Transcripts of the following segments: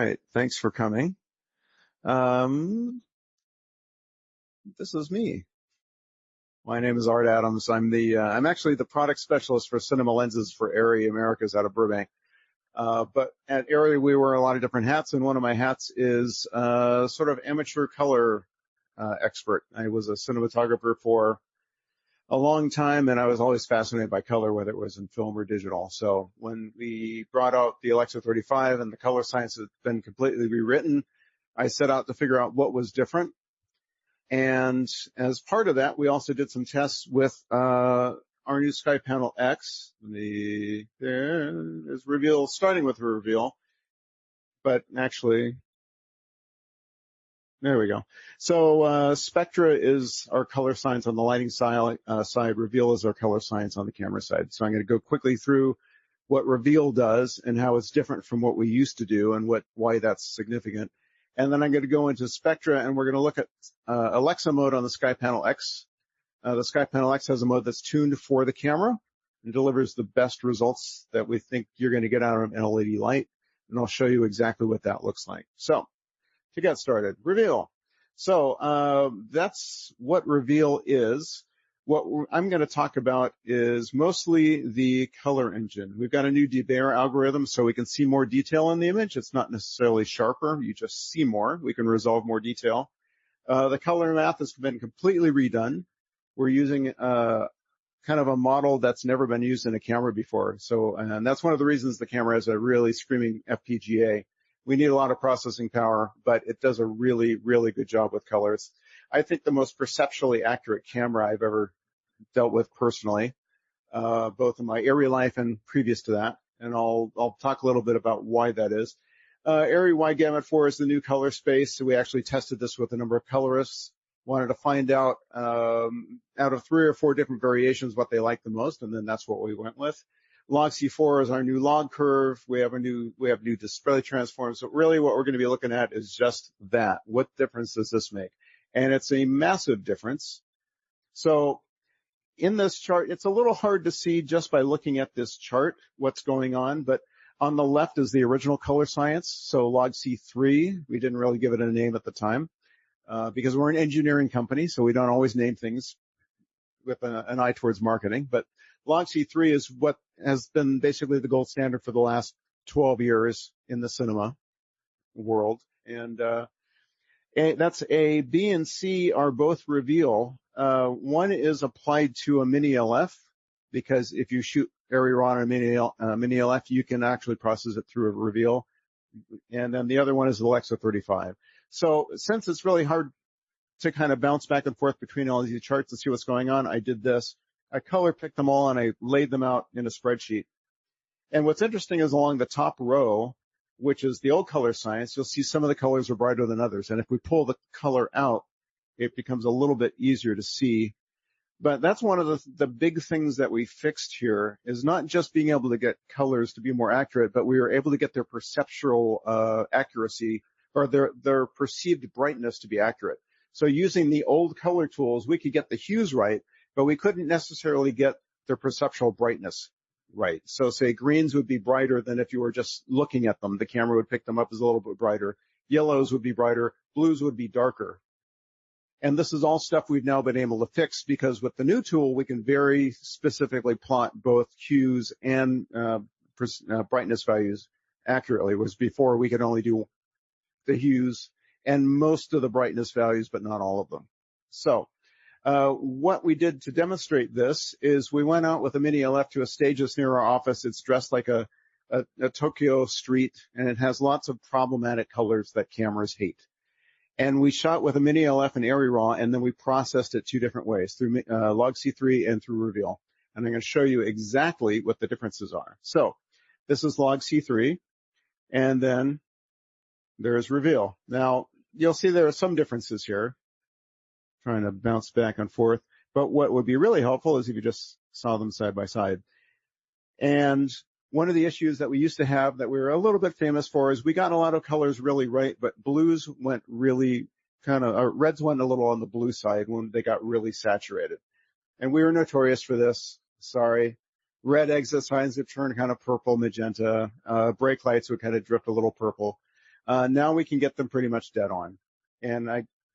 right, thanks for coming. This is me. My name is Art Adams. I'm actually the product specialist for cinema lenses for ARRI Americas out of Burbank. But at ARRI, we wear a lot of different hats, and one of my hats is sort of amateur color expert. I was a cinematographer for a long time, and I was always fascinated by color, whether it was in film or digital. So when we brought out the Alexa 35 and the color science has been completely rewritten, I set out to figure out what was different. And as part of that, we also did some tests with our new Skypanel X. There's reveal, starting with reveal, but actually, there we go. So Spectra is our color science on the lighting side. Reveal is our color science on the camera side. So I'm going to go quickly through what Reveal does and how it's different from what we used to do and why that's significant. And then I'm going to go into Spectra, and we're going to look at Alexa mode on the Skypanel X. The Skypanel X has a mode that's tuned for the camera and delivers the best results that we think you're going to get out of an LED light. And I'll show you exactly what that looks like. So to get started, Reveal. So that's what Reveal is. What I'm going to talk about is mostly the color engine. We've got a new debayer algorithm so we can see more detail in the image. It's not necessarily sharper. You just see more. We can resolve more detail. The color math has been completely redone. We're using kind of a model that's never been used in a camera before. And that's one of the reasons the camera has a really screaming FPGA. We need a lot of processing power, but it does a really, really good job with colors. I think the most perceptually accurate camera I've ever dealt with personally, both in my ARRI life and previous to that. And I'll talk a little bit about why that is. ARRI wide gamut 4 is the new color space. So we actually tested this with a number of colorists. Wanted to find out of 3 or 4 different variations what they like the most, and then that's what we went with. Log C4 is our new log curve. We have new display transforms. So really what we're going to be looking at is just that. What difference does this make? And it's a massive difference. So in this chart, it's a little hard to see just by looking at this chart what's going on, but on the left is the original color science. So log C3, we didn't really give it a name at the time because we're an engineering company, so we don't always name things with an eye towards marketing. But log C3 is what has been basically the gold standard for the last 12 years in the cinema world. And that's A. B and C are both Reveal. One is applied to a mini LF because if you shoot ARRI RAW on a mini LF, you can actually process it through a Reveal. And then the other one is the Alexa 35. So since it's really hard to kind of bounce back and forth between all these charts and see what's going on, I did this. I color picked them all and I laid them out in a spreadsheet. And what's interesting is along the top row, which is the old color science, you'll see some of the colors are brighter than others. And if we pull the color out, it becomes a little bit easier to see. But that's one of the big things that we fixed here is not just being able to get colors to be more accurate, but we were able to get their perceptual accuracy or their perceived brightness to be accurate. So using the old color tools, we could get the hues right, but we couldn't necessarily get their perceptual brightness right. So say greens would be brighter than if you were just looking at them. The camera would pick them up as a little bit brighter. Yellows would be brighter. Blues would be darker. And this is all stuff we've now been able to fix because with the new tool, we can very specifically plot both hues and brightness values accurately, whereas before we could only do the hues and most of the brightness values, but not all of them. So what we did to demonstrate this is we went out with a mini LF to a stage that's near our office. It's dressed like a Tokyo street, and it has lots of problematic colors that cameras hate. And we shot with a mini LF and ARRI RAW, and then we processed it 2 different ways, through log C3 and through Reveal. And I'm going to show you exactly what the differences are. So this is log C3, and then there's Reveal. Now, you'll see there are some differences here, trying to bounce back and forth. But what would be really helpful is if you just saw them side by side. And one of the issues that we used to have that we were a little bit famous for is we got a lot of colors really right, but blues went really reds went a little on the blue side when they got really saturated. And we were notorious for this. Sorry. Red exit signs would turn kind of purple, magenta. Brake lights would kind of drift a little purple. Now we can get them pretty much dead on. And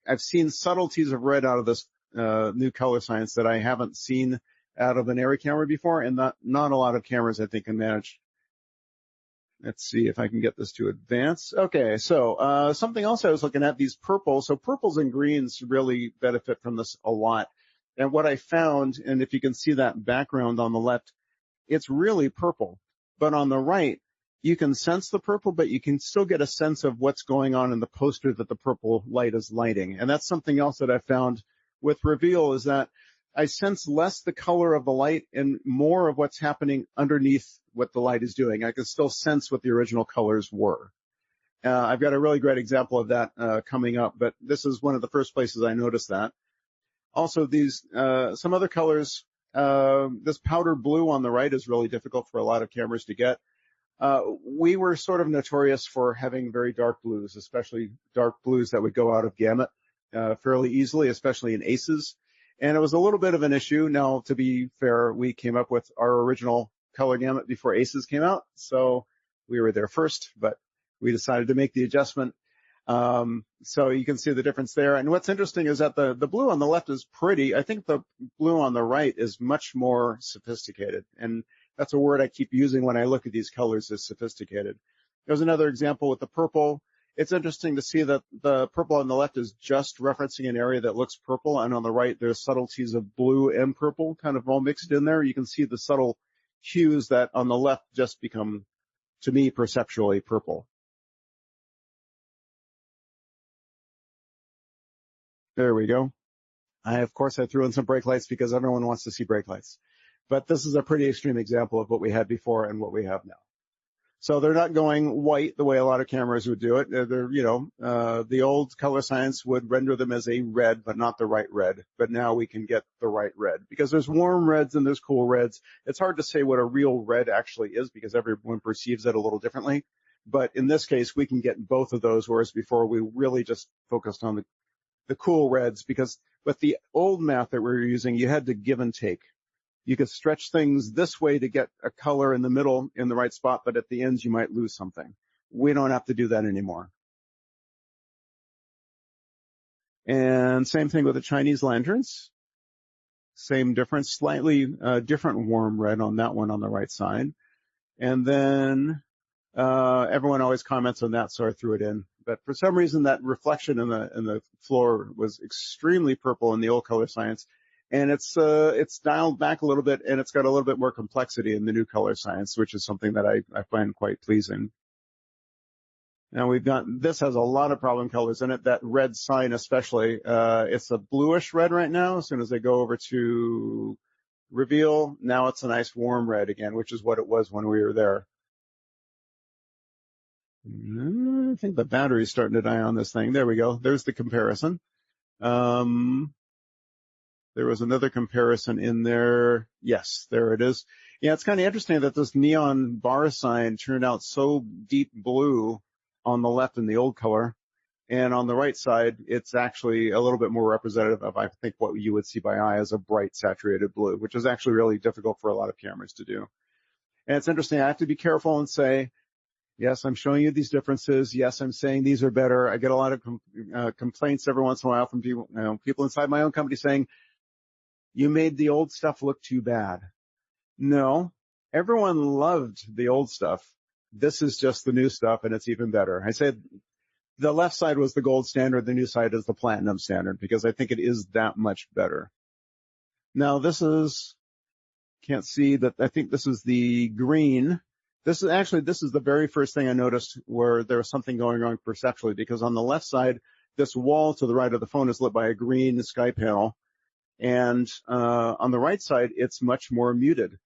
I've seen subtleties of red out of this new color science that I haven't seen out of an ARRI camera before, and not a lot of cameras I think can manage. Let's see if I can get this to advance. Okay, so something else I was looking at, these purples. So purples and greens really benefit from this a lot. And what I found, and if you can see that background on the left, it's really purple. But on the right, you can sense the purple, but you can still get a sense of what's going on in the poster that the purple light is lighting. And that's something else that I found with Reveal, is that I sense less the color of the light and more of what's happening underneath what the light is doing. I can still sense what the original colors were. I've got a really great example of that coming up, but this is one of the first places I noticed that. Also, these some other colors, this powder blue on the right is really difficult for a lot of cameras to get. We were sort of notorious for having very dark blues, especially dark blues that would go out of gamut fairly easily, especially in aces. And it was a little bit of an issue. Now, to be fair, we came up with our original color gamut before aces came out. So we were there first, but we decided to make the adjustment. So you can see the difference there. And what's interesting is that the blue on the left is pretty. I think the blue on the right is much more sophisticated. And that's a word I keep using when I look at these colors, is sophisticated. There's another example with the purple. It's interesting to see that the purple on the left is just referencing an area that looks purple, and on the right there's subtleties of blue and purple kind of all mixed in there. You can see the subtle hues that on the left just become, to me, perceptually purple. There we go. Of course, I threw in some brake lights because everyone wants to see brake lights. But this is a pretty extreme example of what we had before and what we have now. So they're not going white the way a lot of cameras would do it. They're, the old color science would render them as a red, but not the right red. But now we can get the right red because there's warm reds and there's cool reds. It's hard to say what a real red actually is because everyone perceives it a little differently. But in this case, we can get both of those, whereas before we really just focused on the cool reds, because with the old math that we were using, you had to give and take. You could stretch things this way to get a color in the middle in the right spot, but at the ends you might lose something. We don't have to do that anymore. And same thing with the Chinese lanterns. Same difference, slightly different warm red on that one on the right side. And then everyone always comments on that, so I threw it in. But for some reason, that reflection in the floor was extremely purple in the old color science. And it's dialed back a little bit, and it's got a little bit more complexity in the new color science, which is something that I find quite pleasing. Now this has a lot of problem colors in it, that red sign especially. It's a bluish red right now. As soon as I go over to Reveal, now it's a nice warm red again, which is what it was when we were there. I think the battery's starting to die on this thing. There we go. There's the comparison. There was another comparison in there. Yes, there it is. Yeah, it's kind of interesting that this neon bar sign turned out so deep blue on the left in the old color. And on the right side, it's actually a little bit more representative of, I think, what you would see by eye as a bright saturated blue, which is actually really difficult for a lot of cameras to do. And it's interesting. I have to be careful and say, yes, I'm showing you these differences. Yes, I'm saying these are better. I get a lot of complaints every once in a while from people inside my own company saying, you made the old stuff look too bad. No, everyone loved the old stuff. This is just the new stuff, and it's even better. I said the left side was the gold standard. The new side is the platinum standard because I think it is that much better. Now, can't see that. I think this is the green. This is the very first thing I noticed where there was something going wrong perceptually, because on the left side, this wall to the right of the phone is lit by a green Skypanel. And on the right side, it's much more muted.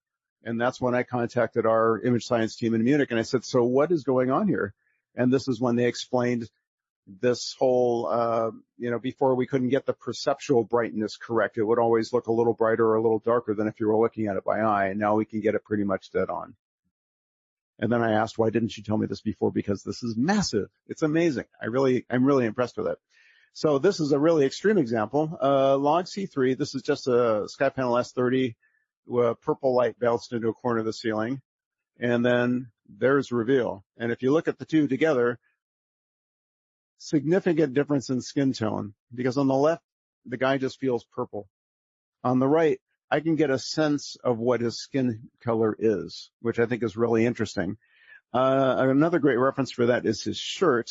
And that's when I contacted our image science team in Munich. And I said, so what is going on here? And this is when they explained this whole, before we couldn't get the perceptual brightness correct. It would always look a little brighter or a little darker than if you were looking at it by eye. And now we can get it pretty much dead on. And then I asked, why didn't you tell me this before? Because this is massive. It's amazing. I'm really impressed with it. So this is a really extreme example. Log C3, this is just a Skypanel S30 with purple light bounced into a corner of the ceiling. And then there's Reveal. And if you look at the two together, significant difference in skin tone, because on the left, the guy just feels purple. On the right, I can get a sense of what his skin color is, which I think is really interesting. Another great reference for that is his shirt.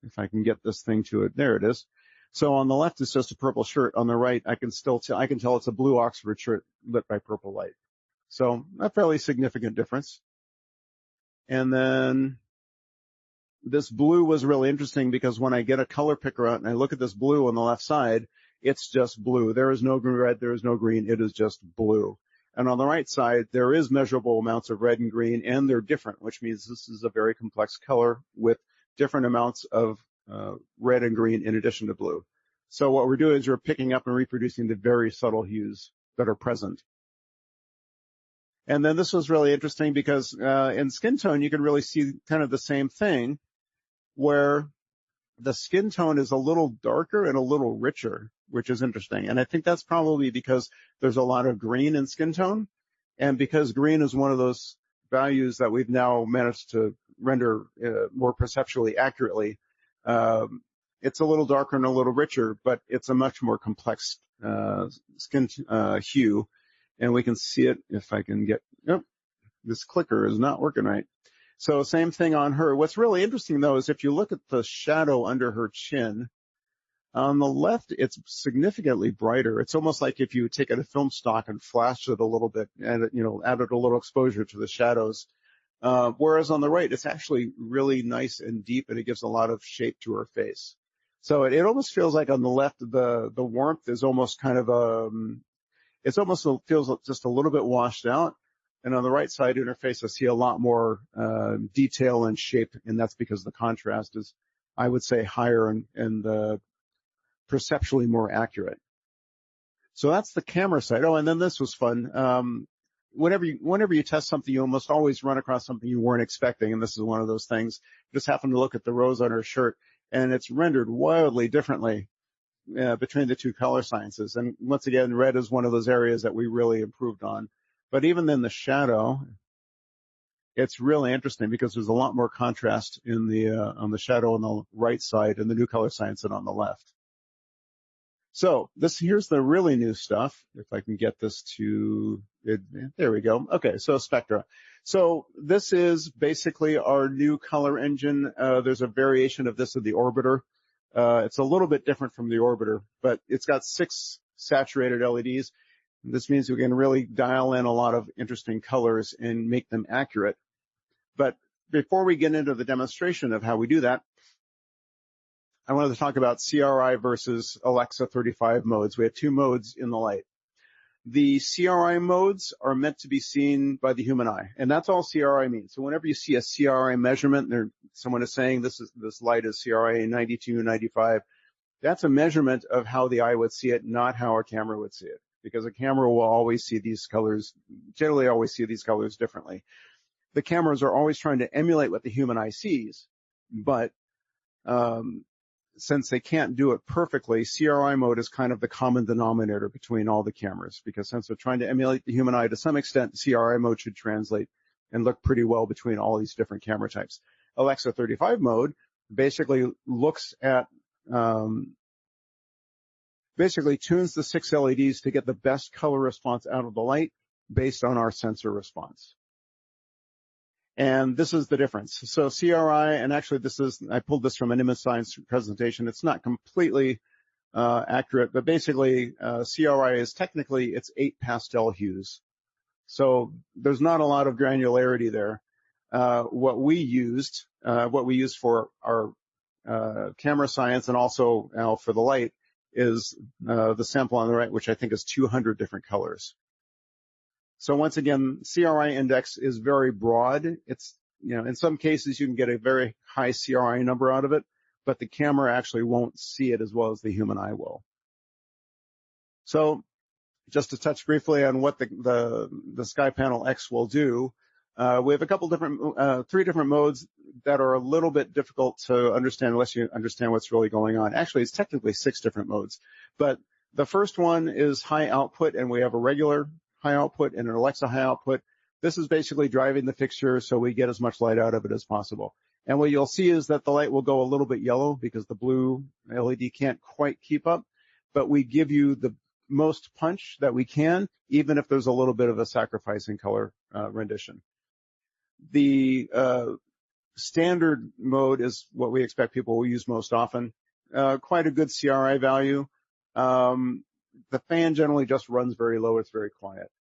If I can get this thing to it, there it is. So on the left, it's just a purple shirt. On the right, I can tell it's a blue Oxford shirt lit by purple light. So a fairly significant difference. And then this blue was really interesting because when I get a color picker out and I look at this blue on the left side, it's just blue. There is no red, there is no green, it is just blue. And on the right side, there is measurable amounts of red and green, and they're different, which means this is a very complex color with different amounts of red and green in addition to blue. So what we're doing is we're picking up and reproducing the very subtle hues that are present. And then this was really interesting because in skin tone, you can really see kind of the same thing, where the skin tone is a little darker and a little richer, which is interesting. And I think that's probably because there's a lot of green in skin tone, and because green is one of those values that we've now managed to render more perceptually accurately. It's a little darker and a little richer, but it's a much more complex skin hue, and we can see it if I can get, this clicker is not working right. So same thing on her. What's really interesting, though, is if you look at the shadow under her chin, on the left, it's significantly brighter. It's almost like if you take a film stock and flash it a little bit and, added a little exposure to the shadows. Whereas on the right, it's actually really nice and deep, and it gives a lot of shape to her face. So it almost feels like on the left, the warmth is almost kind of it almost feels just a little bit washed out. And on the right side in her face, I see a lot more detail and shape, and that's because the contrast is, I would say, higher and perceptually more accurate. So that's the camera side. Oh, and then this was fun. Whenever you test something, you almost always run across something you weren't expecting, and this is one of those things. Just happened to look at the rose on her shirt, and it's rendered wildly differently between the two color sciences. And once again, red is one of those areas that we really improved on. But even in the shadow, it's really interesting because there's a lot more contrast in on the shadow on the right side in the new color science than on the left. So here's the really new stuff. If I can get this to it, there we go. Okay, so Spectra. So this is basically our new color engine. There's a variation of this in the Orbiter. It's a little bit different from the Orbiter, but it's got 6 saturated LEDs. This means we can really dial in a lot of interesting colors and make them accurate. But before we get into the demonstration of how we do that, I wanted to talk about CRI versus Alexa 35 modes. We have 2 modes in the light. The CRI modes are meant to be seen by the human eye, and that's all CRI means. So whenever you see a CRI measurement, someone is saying this light is CRI 92, 95, that's a measurement of how the eye would see it, not how a camera would see it, because a camera will always see these colors, generally always see these colors differently. The cameras are always trying to emulate what the human eye sees, but since they can't do it perfectly, CRI mode is kind of the common denominator between all the cameras, because since they're trying to emulate the human eye to some extent, CRI mode should translate and look pretty well between all these different camera types. Alexa 35 mode basically looks at, basically tunes the 6 LEDs to get the best color response out of the light based on our sensor response. And this is the difference. So CRI, and actually I pulled this from an image science presentation. It's not completely accurate, but basically CRI is technically, it's 8 pastel hues. So there's not a lot of granularity there. What we used for our camera science and also now for the light is the sample on the right, which I think is 200 different colors. So once again, CRI index is very broad. It's, in some cases you can get a very high CRI number out of it, but the camera actually won't see it as well as the human eye will. So just to touch briefly on what the Skypanel X will do, we have a couple different, 3 different modes that are a little bit difficult to understand unless you understand what's really going on. Actually, it's technically 6 different modes, but the first one is high output, and we have a regular high output and an Alexa high output. This is basically driving the fixture so we get as much light out of it as possible. And what you'll see is that the light will go a little bit yellow because the blue LED can't quite keep up, but we give you the most punch that we can, even if there's a little bit of a sacrifice in color rendition. The standard mode is what we expect people will use most often. Quite a good CRI value. The fan generally just runs very low. It's very quiet.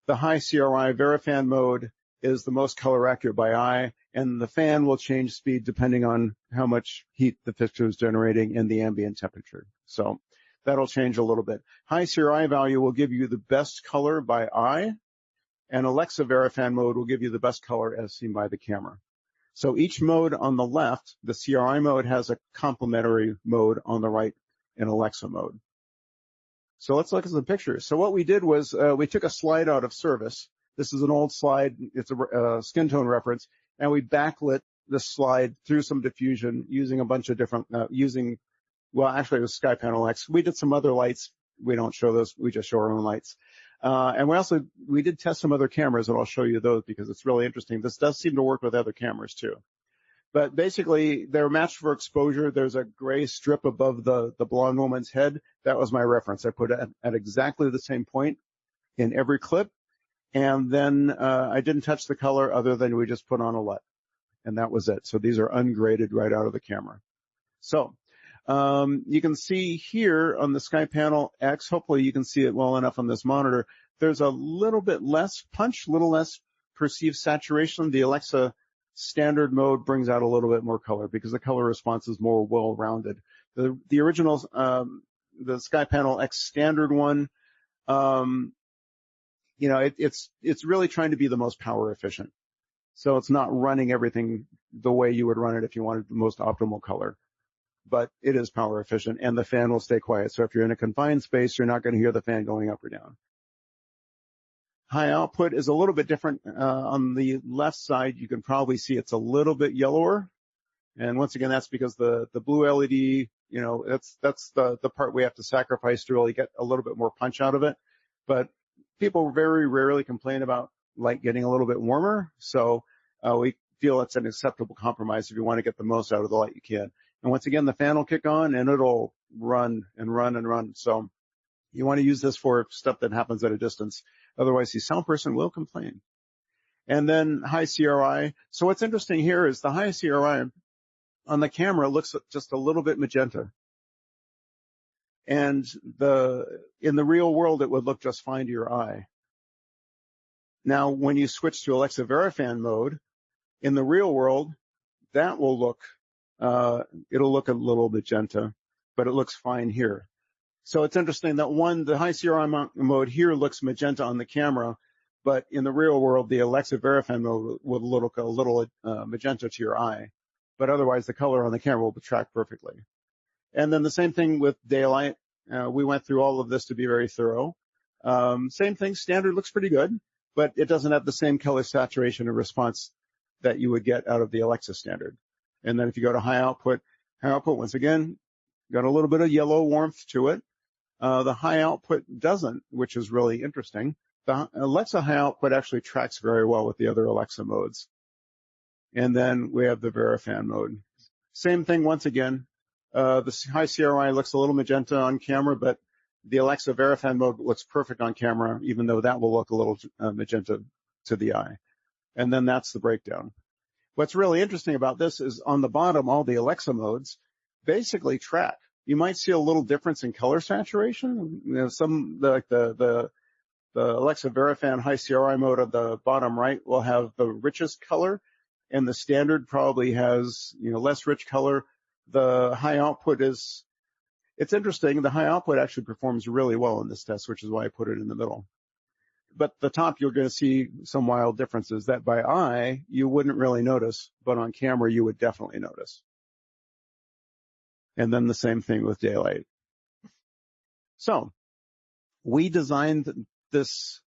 The high CRI Verifan mode is the most color accurate by eye, and the fan will change speed depending on how much heat the fixture is generating and the ambient temperature. So that'll change a little bit. High CRI value will give you the best color by eye, and Alexa Verifan mode will give you the best color as seen by the camera. So each mode on the left, the CRI mode, has a complementary mode on the right in Alexa mode. So let's look at some pictures. So what we did was we took a slide out of service. This is an old slide. It's a skin tone reference. And we backlit the slide through some diffusion using a bunch of different, well, actually it was Skypanel X. We did some other lights. We don't show those. We just show our own lights. And we did test some other cameras, and I'll show you those because it's really interesting. This does seem to work with other cameras too. But basically, they're matched for exposure. There's a gray strip above the blonde woman's head. That was my reference. I put it at exactly the same point in every clip. And then I didn't touch the color other than we just put on a LUT. And that was it. So these are ungraded right out of the camera. So you can see here on the Skypanel X, hopefully you can see it well enough on this monitor, there's a little bit less punch, a little less perceived saturation. The Alexa standard mode brings out a little bit more color because the color response is more well-rounded. The original, the Skypanel X standard one, it's really trying to be the most power efficient. So it's not running everything the way you would run it if you wanted the most optimal color. But it is power efficient, and the fan will stay quiet. So if you're in a confined space, you're not going to hear the fan going up or down. High output is a little bit different. On the left side, you can probably see it's a little bit yellower. And once again, that's because the blue LED, that's the part we have to sacrifice to really get a little bit more punch out of it. But people very rarely complain about light getting a little bit warmer. So we feel it's an acceptable compromise if you want to get the most out of the light you can. And once again, the fan will kick on and it'll run and run and run. So you want to use this for stuff that happens at a distance. Otherwise, the sound person will complain. And then high CRI. So what's interesting here is the high CRI on the camera looks just a little bit magenta. And in the real world, it would look just fine to your eye. Now, when you switch to Alexa Verifan mode, in the real world, that will look, it'll look a little magenta, but it looks fine here. So it's interesting that the high CRI mode here looks magenta on the camera, but in the real world, the Alexa Verifan mode will look a little magenta to your eye, but otherwise the color on the camera will track perfectly. And then the same thing with daylight. We went through all of this to be very thorough. Same thing, standard looks pretty good, but it doesn't have the same color saturation and response that you would get out of the Alexa standard. And then if you go to high output, once again, got a little bit of yellow warmth to it. The high output doesn't, which is really interesting. The Alexa high output actually tracks very well with the other Alexa modes. And then we have the Verifan mode. Same thing once again. The high CRI looks a little magenta on camera, but the Alexa Verifan mode looks perfect on camera, even though that will look a little magenta to the eye. And then that's the breakdown. What's really interesting about this is on the bottom, all the Alexa modes basically track. You might see a little difference in color saturation. Some like the Alexa Verifan high CRI mode at the bottom right will have the richest color, and the standard probably has less rich color. The high output it's interesting. The high output actually performs really well in this test, which is why I put it in the middle. But the top, you're going to see some wild differences that by eye, you wouldn't really notice, but on camera, you would definitely notice. And then the same thing with daylight. So we designed this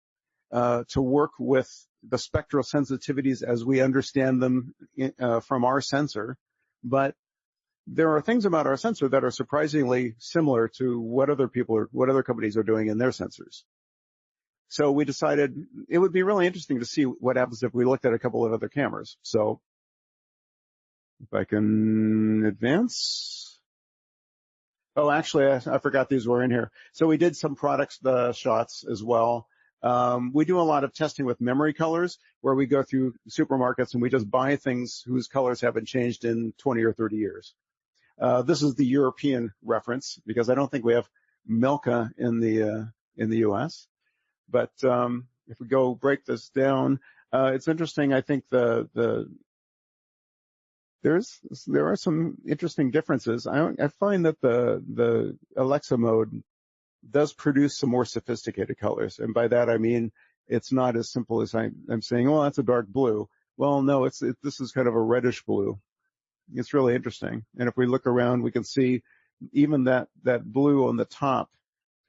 to work with the spectral sensitivities as we understand them from our sensor, but there are things about our sensor that are surprisingly similar to what other companies are doing in their sensors. So we decided it would be really interesting to see what happens if we looked at a couple of other cameras. So If I can advance. Oh, actually, I forgot these were in here. So we did some product shots as well. We do a lot of testing with memory colors, where we go through supermarkets and we just buy things whose colors haven't changed in 20 or 30 years. This is the European reference, because I don't think we have Milka in the U.S. But if we go break this down, it's interesting. I think there are some interesting differences. I find that the Alexa mode does produce some more sophisticated colors, and by that I mean it's not as simple as I'm saying, oh, that's a dark blue. Well, no, this is kind of a reddish blue. It's really interesting. And if we look around, we can see even that blue on the top.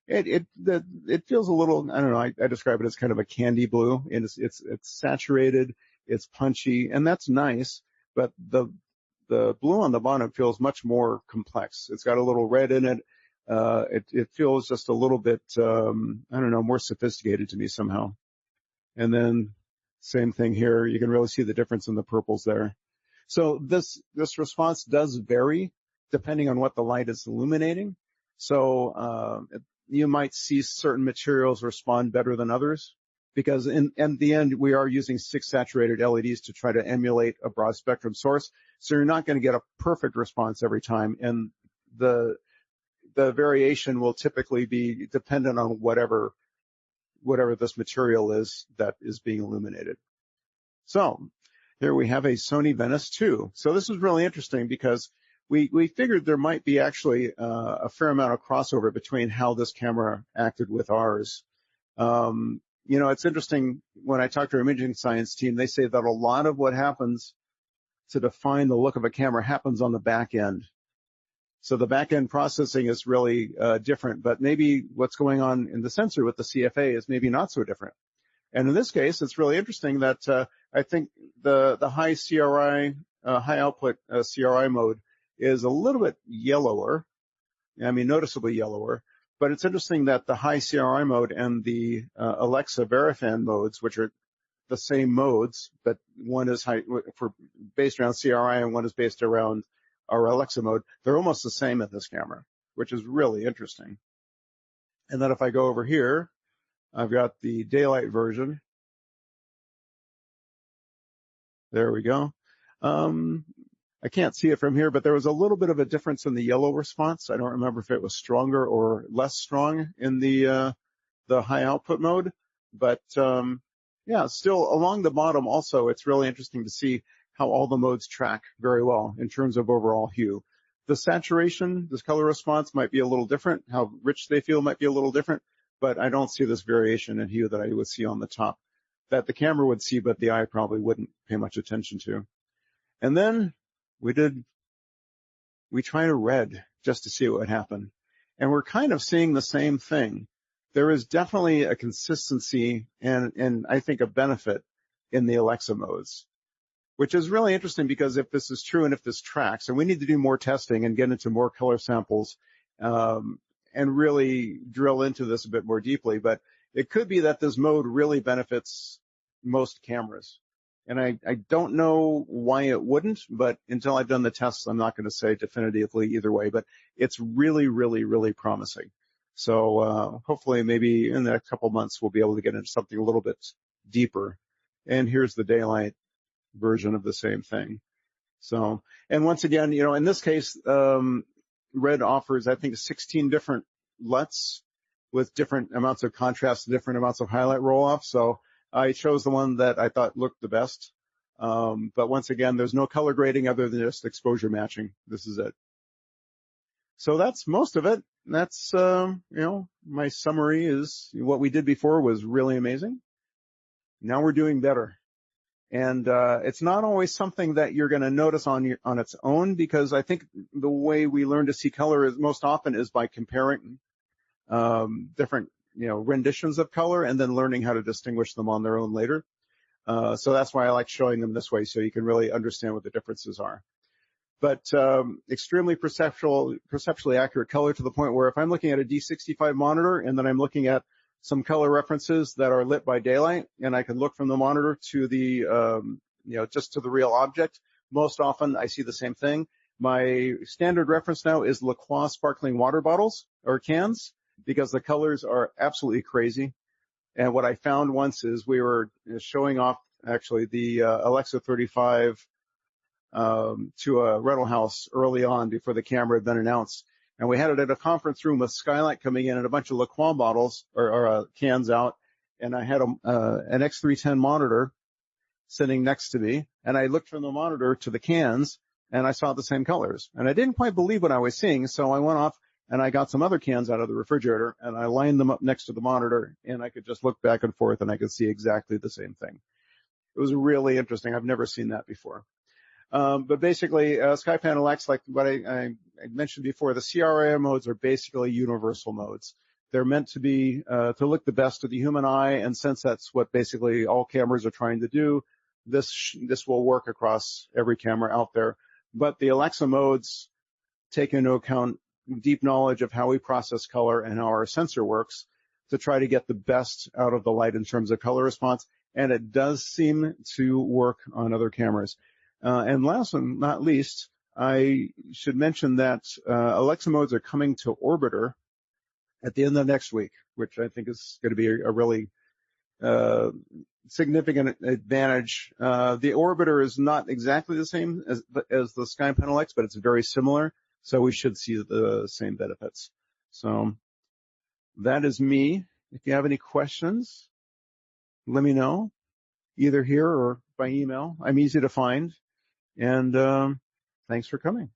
It feels a little, I don't know, I describe it as kind of a candy blue, and it's saturated, it's punchy, and that's nice. But the blue on the bottom feels much more complex. It's got a little red in it. It feels just a little bit, I don't know, more sophisticated to me somehow. And then same thing here. You can really see the difference in the purples there. So this response does vary depending on what the light is illuminating. So you might see certain materials respond better than others, because in the end, we are using 6 saturated LEDs to try to emulate a broad spectrum source. So you're not going to get a perfect response every time. And the variation will typically be dependent on whatever this material is that is being illuminated. So here we have a Sony Venice 2. So this is really interesting, because we figured there might be actually a fair amount of crossover between how this camera acted with ours. It's interesting, when I talk to our imaging science team, they say that a lot of what happens to define the look of a camera happens on the back end. So the back end processing is really different, but maybe what's going on in the sensor with the CFA is maybe not so different. And in this case, it's really interesting that I think the high CRI, high output CRI mode is a little bit yellower. I mean, noticeably yellower. But it's interesting that the high CRI mode and the Alexa Verifan modes, which are the same modes, but one is based around CRI and one is based around our Alexa mode, they're almost the same in this camera, which is really interesting. And then if I go over here, I've got the daylight version. There we go. I can't see it from here, but there was a little bit of a difference in the yellow response. I don't remember if it was stronger or less strong in the high output mode, but yeah, still along the bottom also, it's really interesting to see how all the modes track very well in terms of overall hue. The saturation, this color response might be a little different. How rich they feel might be a little different, but I don't see this variation in hue that I would see on the top, that the camera would see, but the eye probably wouldn't pay much attention to. And then we tried a red just to see what would happen. And we're kind of seeing the same thing. There is definitely a consistency and I think a benefit in the Alexa modes, which is really interesting, because if this is true and if this tracks, and we need to do more testing and get into more color samples and really drill into this a bit more deeply, but it could be that this mode really benefits most cameras. And I don't know why it wouldn't, but until I've done the tests, I'm not going to say definitively either way, but it's really, really, really promising. So hopefully maybe in the next couple months, we'll be able to get into something a little bit deeper. And here's the daylight version of the same thing. So, and once again, in this case, red offers, I think, 16 different LUTs with different amounts of contrast, different amounts of highlight roll-off. So I chose the one that I thought looked the best. But once again, there's no color grading other than just exposure matching. This is it. So that's most of it. That's, my summary is what we did before was really amazing. Now we're doing better. And it's not always something that you're going to notice on its own, because I think the way we learn to see color is most often is by comparing different renditions of color and then learning how to distinguish them on their own later. So that's why I like showing them this way, so you can really understand what the differences are. But extremely perceptually accurate color, to the point where if I'm looking at a D65 monitor and then I'm looking at some color references that are lit by daylight, and I can look from the monitor to the, just to the real object, most often I see the same thing. My standard reference now is LaCroix sparkling water bottles or cans because the colors are absolutely crazy. And what I found once is we were showing off actually the Alexa 35 to a rental house early on before the camera had been announced. And we had it at a conference room with skylight coming in and a bunch of LaCroix bottles or cans out. And I had an X310 monitor sitting next to me. And I looked from the monitor to the cans and I saw the same colors. And I didn't quite believe what I was seeing. So I went off and I got some other cans out of the refrigerator and I lined them up next to the monitor and I could just look back and forth and I could see exactly the same thing. It was really interesting. I've never seen that before. But basically, Skypanel X, like what I mentioned before, the CRI modes are basically universal modes. They're meant to be to look the best to the human eye, and since that's what basically all cameras are trying to do, this will work across every camera out there. But the Alexa modes take into account deep knowledge of how we process color and how our sensor works to try to get the best out of the light in terms of color response, and it does seem to work on other cameras. And last but not least, I should mention that Alexa modes are coming to Orbiter at the end of next week, which I think is going to be a really significant advantage. The Orbiter is not exactly the same as the Skypanel X, but it's very similar, so we should see the same benefits. So that is me. If you have any questions, let me know, either here or by email. I'm easy to find. And thanks for coming.